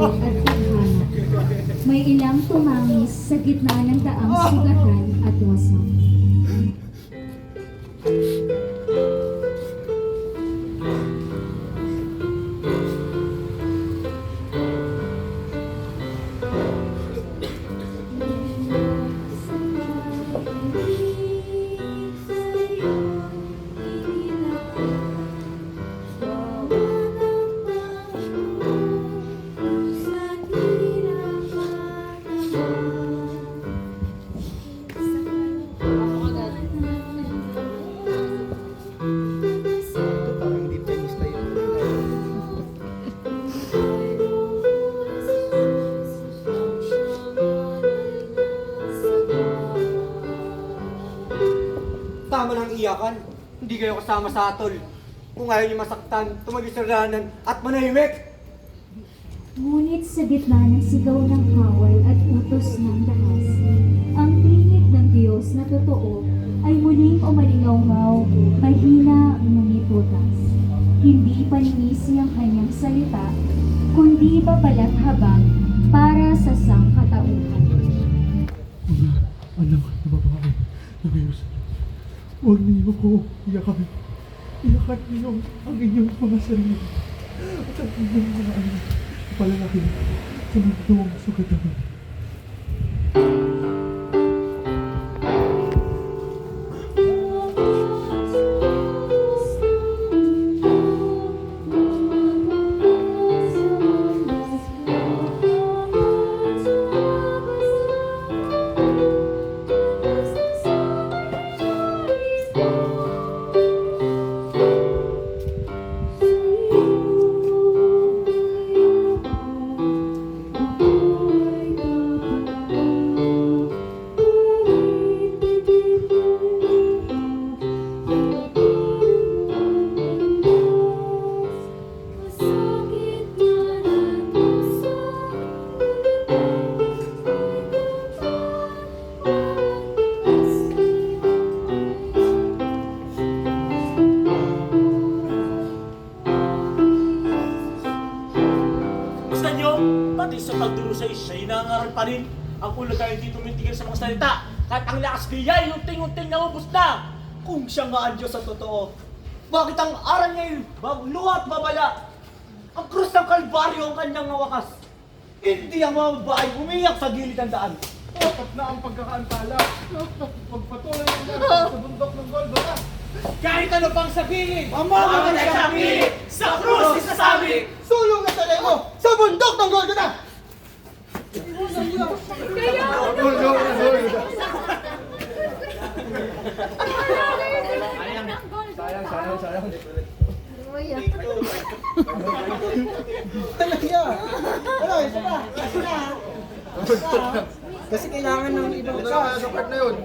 at tadhana. May ilang tumangis sa gitna ng daang sugatan at wasak. Parang hindi tenista yun. Tama ng iyakan. Hindi kayo kasama sa atol. Kung ayaw niyo masaktan, tumagi sa ranan at manahimik. Ngunit sa gitna ng sigaw ng kawal at utos ng dahas, ang tinig ng Diyos na totoo ay muling umalingaw-ngaw, mahina ngunit butas. Hindi paninisi ang kanyang salita, kundi babalat habang para sa sangkatauhan. Mga anak na babae na mayroon sa Diyos, huwag niyo ko iyakan. Iyakan niyo ang inyong mga sarili at ang inyong mga anak na palalaki sa mundong sugatan. Gusto nyo, pati sa pagdurusay, siya'y nangaral pa rin. Ang ulo tayo hindi tumitigil sa mga salita. Kahit ang lakas biyay, unting-unting naubos na. Kung siya nga ang Diyos sa totoo, bakit ang aral niya luha at babala? Ang krus ng Kalbaryo ang kanyang wakas. Hindi ang mga babae umiyak sa gilid ng daan. Dapat na ang pagkakaantala. Magpatuloy ang lahat sa bundok ng Golgotha. Kahit ano pang sabihin, Ang mga nagsasabi, Sa krus isasabi! sulong na talay mo sa bundok ng Golgotha! Sayang. Talaga. Wala, isa pa. Kasi kailangan ng ibang isa. Sa part na yun.